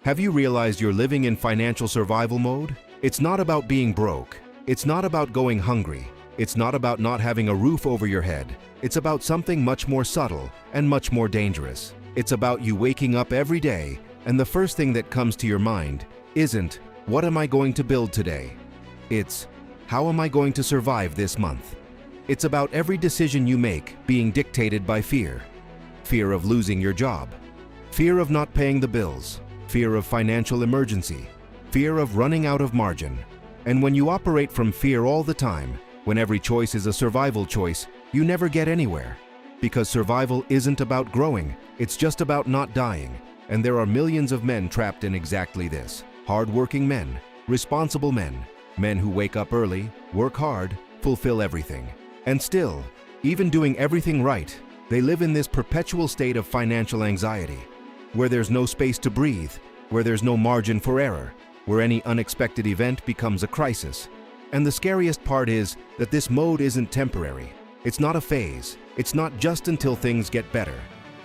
Have you realized you're living in financial survival mode? It's not about being broke. It's not about going hungry. It's not about not having a roof over your head. It's about something much more subtle and much more dangerous. It's about you waking up every day, and the first thing that comes to your mind isn't, what am I going to build today? It's, how am I going to survive this month? It's about every decision you make being dictated by fear. Fear of losing your job. Fear of not paying the bills. Fear of financial emergency. Fear of running out of margin. And when you operate from fear all the time, when every choice is a survival choice, you never get anywhere. Because survival isn't about growing, it's just about not dying. And there are millions of men trapped in exactly this. Hardworking men, responsible men, men who wake up early, work hard, fulfill everything. And still, even doing everything right, they live in this perpetual state of financial anxiety, where there's no space to breathe, where there's no margin for error, where any unexpected event becomes a crisis. And the scariest part is that this mode isn't temporary. It's not a phase. It's not just until things get better.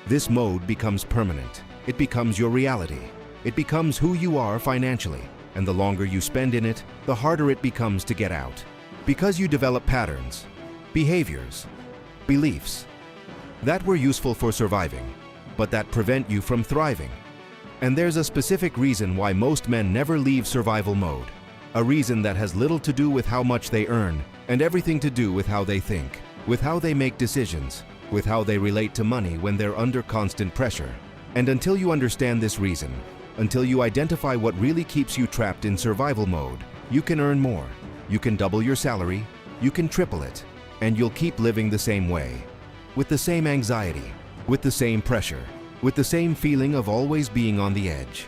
This mode becomes permanent. It becomes your reality. It becomes who you are financially. And the longer you spend in it, the harder it becomes to get out. Because you develop patterns, behaviors, beliefs that were useful for surviving, but that prevent you from thriving. And there's a specific reason why most men never leave survival mode. A reason that has little to do with how much they earn and everything to do with how they think, with how they make decisions, with how they relate to money when they're under constant pressure. And until you understand this reason, until you identify what really keeps you trapped in survival mode, you can earn more, you can double your salary, you can triple it, and you'll keep living the same way, with the same anxiety, with the same pressure, with the same feeling of always being on the edge.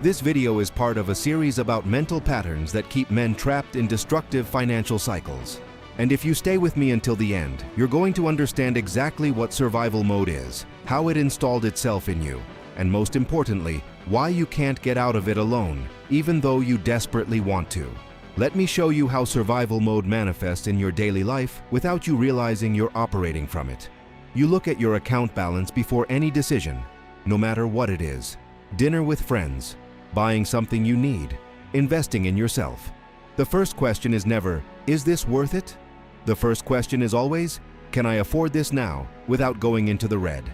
This video is part of a series about mental patterns that keep men trapped in destructive financial cycles. And if you stay with me until the end, you're going to understand exactly what survival mode is, how it installed itself in you, and most importantly, why you can't get out of it alone, even though you desperately want to. Let me show you how survival mode manifests in your daily life without you realizing you're operating from it. You look at your account balance before any decision, no matter what it is. Dinner with friends, buying something you need, investing in yourself. The first question is never, is this worth it? The first question is always, can I afford this now without going into the red?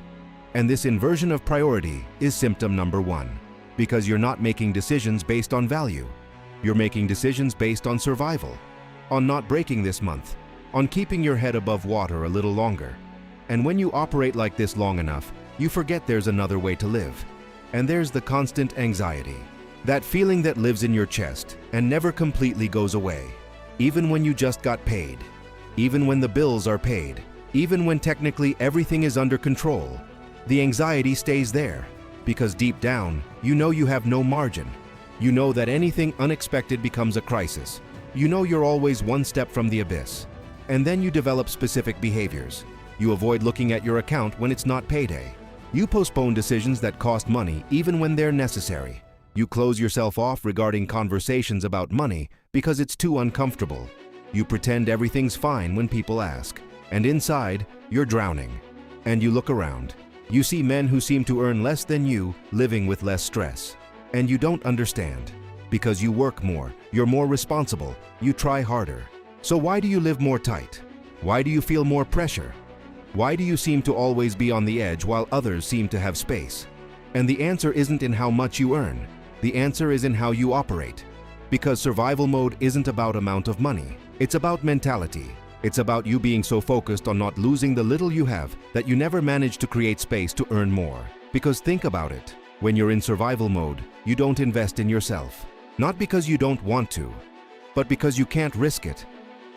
And this inversion of priority is symptom number one, because you're not making decisions based on value. You're making decisions based on survival, on not breaking this month, on keeping your head above water a little longer. And when you operate like this long enough, you forget there's another way to live. And there's the constant anxiety, that feeling that lives in your chest and never completely goes away. Even when you just got paid, even when the bills are paid, even when technically everything is under control, the anxiety stays there, because deep down, you know you have no margin. You know that anything unexpected becomes a crisis. You know you're always one step from the abyss. And then you develop specific behaviors. You avoid looking at your account when it's not payday. You postpone decisions that cost money even when they're necessary. You close yourself off regarding conversations about money because it's too uncomfortable. You pretend everything's fine when people ask. And inside, you're drowning. And you look around. You see men who seem to earn less than you, living with less stress. And you don't understand. Because you work more, you're more responsible, you try harder. So why do you live more tight? Why do you feel more pressure? Why do you seem to always be on the edge while others seem to have space? And the answer isn't in how much you earn. The answer is in how you operate. Because survival mode isn't about amount of money. It's about mentality. It's about you being so focused on not losing the little you have that you never manage to create space to earn more. Because think about it. When you're in survival mode, you don't invest in yourself. Not because you don't want to, but because you can't risk it.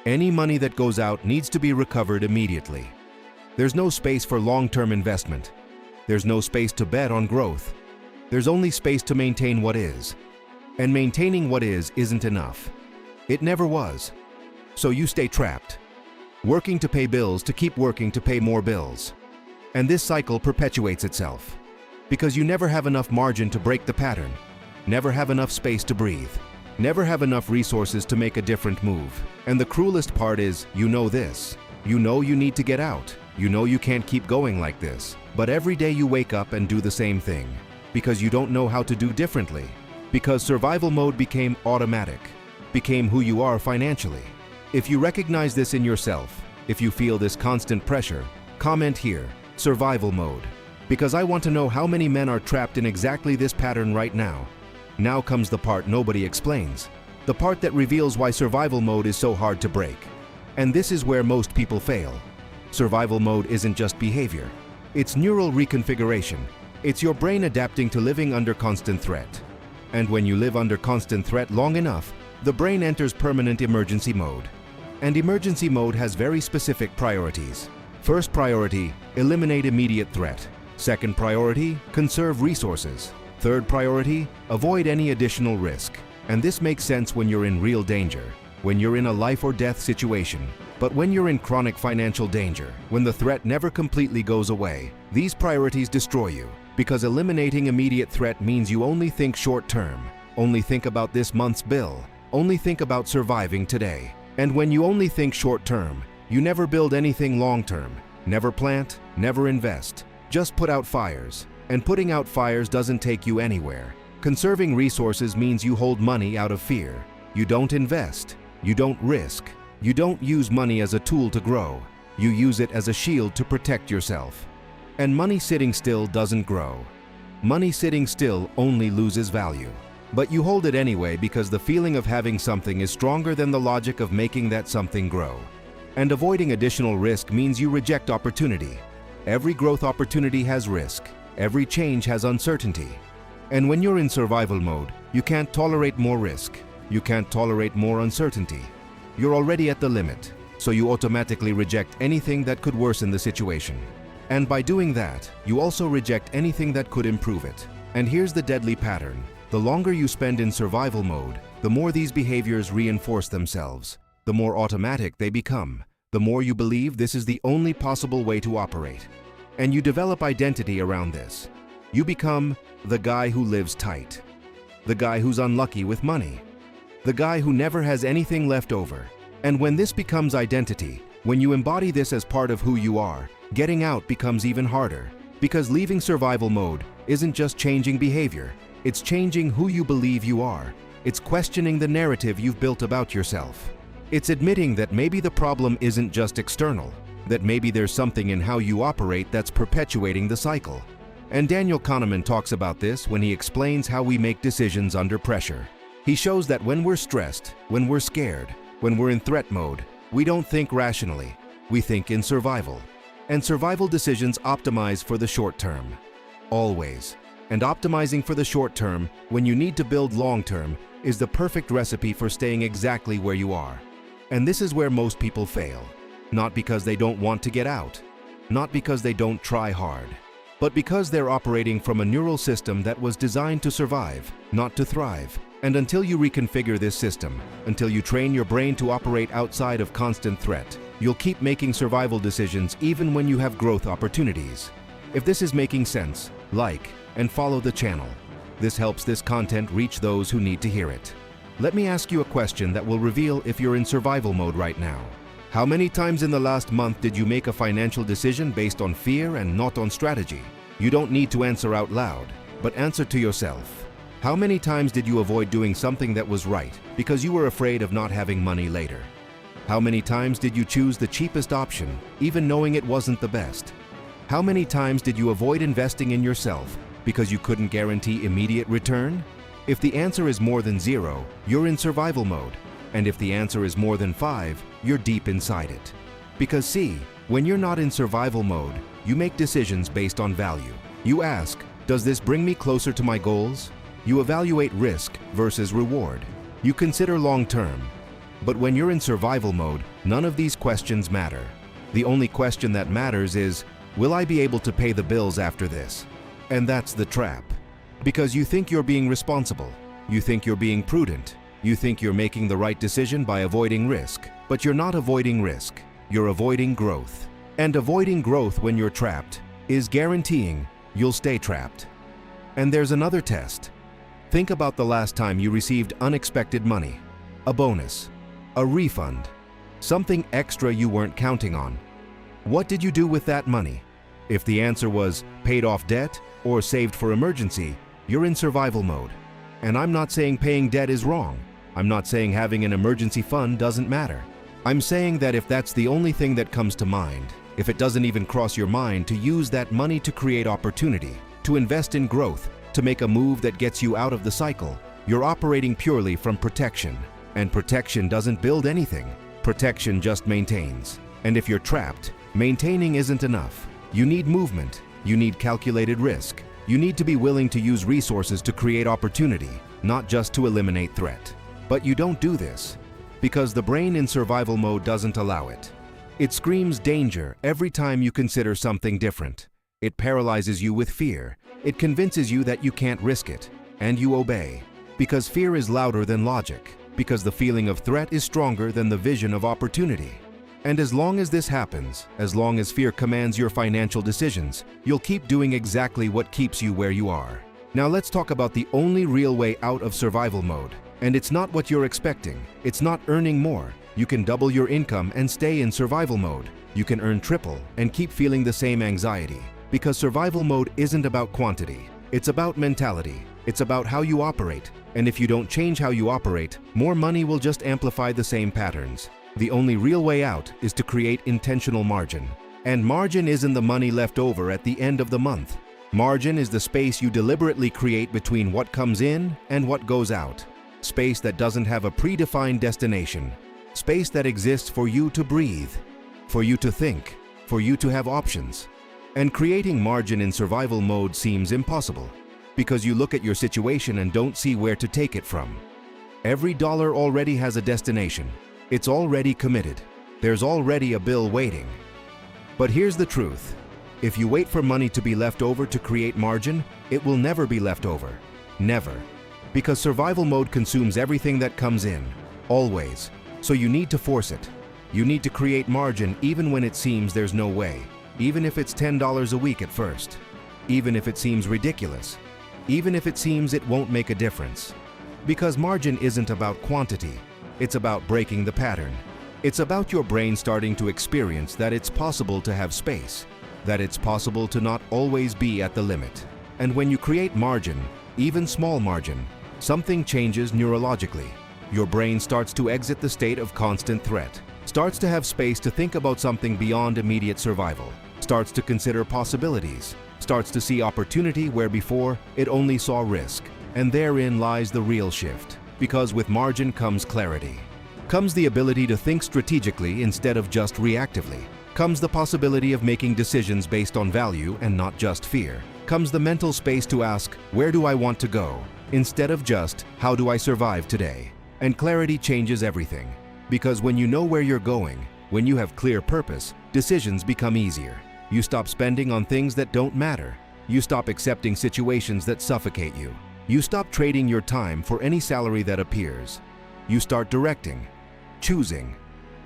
Any money that goes out needs to be recovered immediately. There's no space for long-term investment. There's no space to bet on growth. There's only space to maintain what is. And maintaining what is isn't enough. It never was. So you stay trapped, working to pay bills to keep working to pay more bills. And this cycle perpetuates itself. Because you never have enough margin to break the pattern, never have enough space to breathe, never have enough resources to make a different move. And the cruelest part is, you know this. You know you need to get out. You know you can't keep going like this. But every day you wake up and do the same thing. Because you don't know how to do differently. Because survival mode became automatic, became who you are financially. If you recognize this in yourself, if you feel this constant pressure, comment here, survival mode. Because I want to know how many men are trapped in exactly this pattern right now. Now comes the part nobody explains. The part that reveals why survival mode is so hard to break. And this is where most people fail. Survival mode isn't just behavior. It's neural reconfiguration. It's your brain adapting to living under constant threat. And when you live under constant threat long enough, the brain enters permanent emergency mode. And emergency mode has very specific priorities. First priority, eliminate immediate threat. Second priority, conserve resources. Third priority, avoid any additional risk. And this makes sense when you're in real danger, when you're in a life or death situation. But when you're in chronic financial danger, when the threat never completely goes away, these priorities destroy you. Because eliminating immediate threat means you only think short term, only think about this month's bill, only think about surviving today. And when you only think short term, you never build anything long term, never plant, never invest, just put out fires. And putting out fires doesn't take you anywhere. Conserving resources means you hold money out of fear. You don't invest, you don't risk, you don't use money as a tool to grow. You use it as a shield to protect yourself. And money sitting still doesn't grow. Money sitting still only loses value. But you hold it anyway because the feeling of having something is stronger than the logic of making that something grow. And avoiding additional risk means you reject opportunity. Every growth opportunity has risk. Every change has uncertainty. And when you're in survival mode, you can't tolerate more risk. You can't tolerate more uncertainty. You're already at the limit, so you automatically reject anything that could worsen the situation. And by doing that, you also reject anything that could improve it. And here's the deadly pattern. The longer you spend in survival mode, the more these behaviors reinforce themselves. The more automatic they become. The more you believe this is the only possible way to operate. And you develop identity around this. You become the guy who lives tight. The guy who's unlucky with money. The guy who never has anything left over. And when this becomes identity, when you embody this as part of who you are, getting out becomes even harder. Because leaving survival mode isn't just changing behavior, it's changing who you believe you are. It's questioning the narrative you've built about yourself. It's admitting that maybe the problem isn't just external, that maybe there's something in how you operate that's perpetuating the cycle. And Daniel Kahneman talks about this when he explains how we make decisions under pressure. He shows that when we're stressed, when we're scared, when we're in threat mode, we don't think rationally, we think in survival. And survival decisions optimize for the short term. Always. And optimizing for the short term, when you need to build long term, is the perfect recipe for staying exactly where you are. And this is where most people fail. Not because they don't want to get out. Not because they don't try hard. But because they're operating from a neural system that was designed to survive, not to thrive. And until you reconfigure this system, until you train your brain to operate outside of constant threat, you'll keep making survival decisions even when you have growth opportunities. If this is making sense, like and follow the channel. This helps this content reach those who need to hear it. Let me ask you a question that will reveal if you're in survival mode right now. How many times in the last month did you make a financial decision based on fear and not on strategy? You don't need to answer out loud, but answer to yourself. How many times did you avoid doing something that was right because you were afraid of not having money later? How many times did you choose the cheapest option, even knowing it wasn't the best? How many times did you avoid investing in yourself because you couldn't guarantee immediate return? If the answer is more than 0, you're in survival mode. And if the answer is more than 5, you're deep inside it. Because see, when you're not in survival mode, you make decisions based on value. You ask, does this bring me closer to my goals? You evaluate risk versus reward. You consider long term. But when you're in survival mode, none of these questions matter. The only question that matters is, will I be able to pay the bills after this? And that's the trap. Because you think you're being responsible. You think you're being prudent. You think you're making the right decision by avoiding risk. But you're not avoiding risk. You're avoiding growth. And avoiding growth when you're trapped is guaranteeing you'll stay trapped. And there's another test. Think about the last time you received unexpected money, a bonus, a refund, something extra you weren't counting on. What did you do with that money? If the answer was paid off debt or saved for emergency, you're in survival mode. And I'm not saying paying debt is wrong. I'm not saying having an emergency fund doesn't matter. I'm saying that if that's the only thing that comes to mind, if it doesn't even cross your mind to use that money to create opportunity, to invest in growth, to make a move that gets you out of the cycle, you're operating purely from protection. And protection doesn't build anything. Protection just maintains. And if you're trapped, maintaining isn't enough. You need movement. You need calculated risk. You need to be willing to use resources to create opportunity, not just to eliminate threat. But you don't do this because the brain in survival mode doesn't allow it. It screams danger every time you consider something different. It paralyzes you with fear. It convinces you that you can't risk it, and you obey. Because fear is louder than logic. Because the feeling of threat is stronger than the vision of opportunity. And as long as this happens, as long as fear commands your financial decisions, you'll keep doing exactly what keeps you where you are. Now let's talk about the only real way out of survival mode. And it's not what you're expecting. It's not earning more. You can double your income and stay in survival mode. You can earn triple and keep feeling the same anxiety. Because survival mode isn't about quantity. It's about mentality. It's about how you operate. And if you don't change how you operate, more money will just amplify the same patterns. The only real way out is to create intentional margin. And margin isn't the money left over at the end of the month. Margin is the space you deliberately create between what comes in and what goes out. Space that doesn't have a predefined destination. Space that exists for you to breathe, for you to think, for you to have options. And creating margin in survival mode seems impossible. Because you look at your situation and don't see where to take it from. Every dollar already has a destination. It's already committed. There's already a bill waiting. But here's the truth. If you wait for money to be left over to create margin, it will never be left over. Never. Because survival mode consumes everything that comes in. Always. So you need to force it. You need to create margin even when it seems there's no way. Even if it's $10 a week at first. Even if it seems ridiculous. Even if it seems it won't make a difference. Because margin isn't about quantity, it's about breaking the pattern. It's about your brain starting to experience that it's possible to have space, that it's possible to not always be at the limit. And when you create margin, even small margin, something changes neurologically. Your brain starts to exit the state of constant threat, starts to have space to think about something beyond immediate survival, starts to consider possibilities, starts to see opportunity where before it only saw risk. And therein lies the real shift. Because with margin comes clarity. Comes the ability to think strategically instead of just reactively. Comes the possibility of making decisions based on value and not just fear. Comes the mental space to ask, where do I want to go? Instead of just, how do I survive today? And clarity changes everything. Because when you know where you're going, when you have clear purpose, decisions become easier. You stop spending on things that don't matter. You stop accepting situations that suffocate you. You stop trading your time for any salary that appears. You start directing, choosing,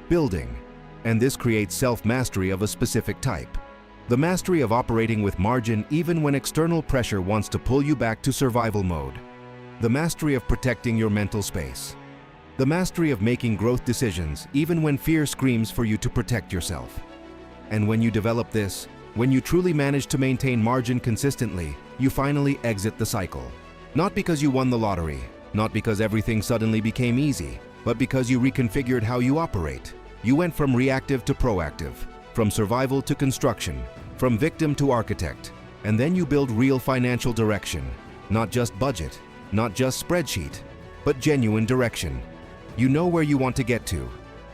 building, and this creates self-mastery of a specific type. The mastery of operating with margin even when external pressure wants to pull you back to survival mode. The mastery of protecting your mental space. The mastery of making growth decisions even when fear screams for you to protect yourself. And when you develop this, when you truly manage to maintain margin consistently, you finally exit the cycle. Not because you won the lottery, not because everything suddenly became easy, but because you reconfigured how you operate. You went from reactive to proactive, from survival to construction, from victim to architect, and then you build real financial direction. Not just budget, not just spreadsheet, but genuine direction. You know where you want to get to.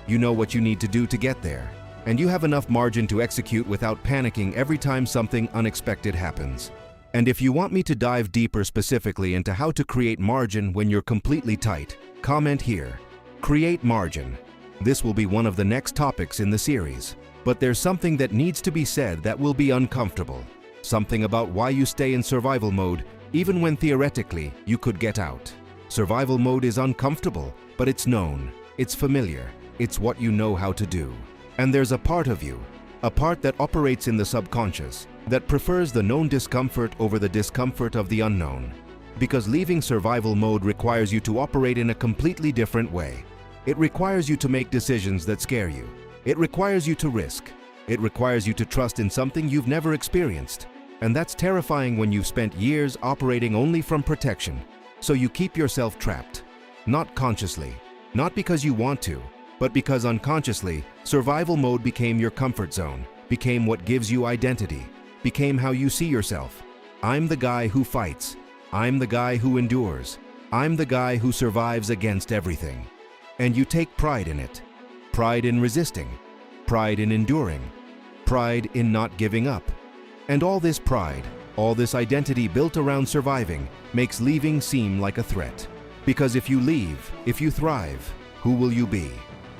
You know what you need to do to get there. And you have enough margin to execute without panicking every time something unexpected happens. And if you want me to dive deeper specifically into how to create margin when you're completely tight, comment here. Create margin. This will be one of the next topics in the series. But there's something that needs to be said that will be uncomfortable. Something about why you stay in survival mode even when theoretically you could get out. Survival mode is uncomfortable, but it's known, it's familiar, it's what you know how to do. And there's a part of you, a part that operates in the subconscious, that prefers the known discomfort over the discomfort of the unknown. Because leaving survival mode requires you to operate in a completely different way. It requires you to make decisions that scare you. It requires you to risk. It requires you to trust in something you've never experienced. And that's terrifying when you've spent years operating only from protection. So you keep yourself trapped. Not consciously, not because you want to, but because unconsciously, survival mode became your comfort zone, became what gives you identity, became how you see yourself. I'm the guy who fights. I'm the guy who endures. I'm the guy who survives against everything. And you take pride in it. Pride in resisting. Pride in enduring. Pride in not giving up. And all this pride, all this identity built around surviving, makes leaving seem like a threat. Because if you leave, if you thrive, who will you be?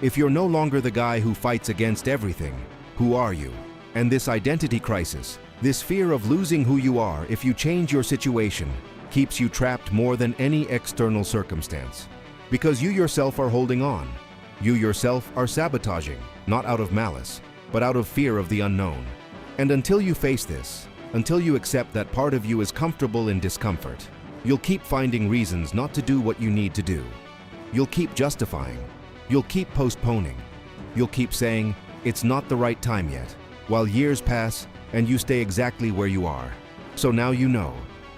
If you're no longer the guy who fights against everything, who are you? And this identity crisis, this fear of losing who you are if you change your situation, keeps you trapped more than any external circumstance. Because you yourself are holding on. You yourself are sabotaging, not out of malice, but out of fear of the unknown. And until you face this, until you accept that part of you is comfortable in discomfort, you'll keep finding reasons not to do what you need to do. You'll keep justifying. You'll keep postponing. You'll keep saying, it's not the right time yet, while years pass and you stay exactly where you are. So now you know.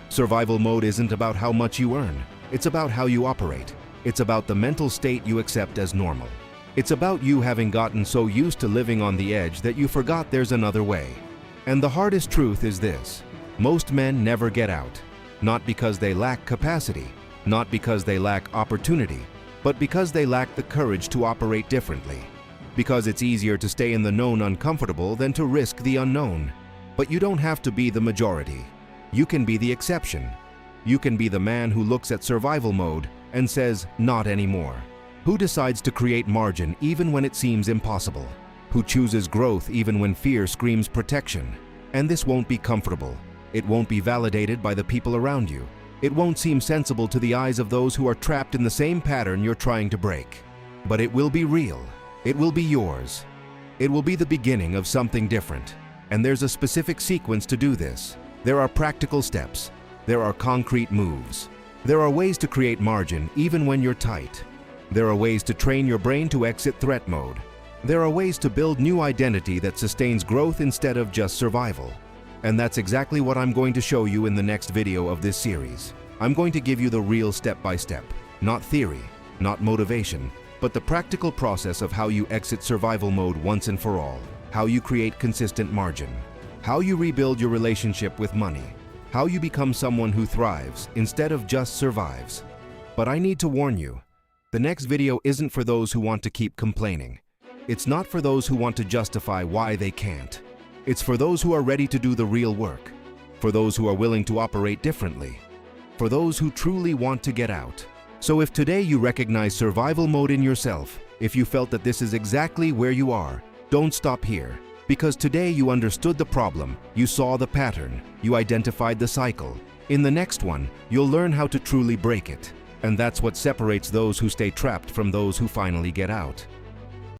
Survival mode isn't about how much you earn. It's about how you operate. It's about the mental state you accept as normal. It's about you having gotten so used to living on the edge that you forgot there's another way. And the hardest truth is this: most men never get out. Not because they lack capacity, not because they lack opportunity, but because they lack the courage to operate differently. Because it's easier to stay in the known uncomfortable than to risk the unknown. But you don't have to be the majority. You can be the exception. You can be the man who looks at survival mode and says, not anymore. Who decides to create margin even when it seems impossible? Who chooses growth even when fear screams protection? And this won't be comfortable. It won't be validated by the people around you. It won't seem sensible to the eyes of those who are trapped in the same pattern you're trying to break. But it will be real. It will be yours. It will be the beginning of something different. And there's a specific sequence to do this. There are practical steps. There are concrete moves. There are ways to create margin even when you're tight. There are ways to train your brain to exit threat mode. There are ways to build new identity that sustains growth instead of just survival. And that's exactly what I'm going to show you in the next video of this series. I'm going to give you the real step-by-step, not theory, not motivation, but the practical process of how you exit survival mode once and for all, how you create consistent margin, how you rebuild your relationship with money, how you become someone who thrives instead of just survives. But I need to warn you, the next video isn't for those who want to keep complaining. It's not for those who want to justify why they can't. It's for those who are ready to do the real work, for those who are willing to operate differently, for those who truly want to get out. So if today you recognize survival mode in yourself, if you felt that this is exactly where you are, don't stop here. Because today you understood the problem, you saw the pattern, you identified the cycle. In the next one, you'll learn how to truly break it. And that's what separates those who stay trapped from those who finally get out.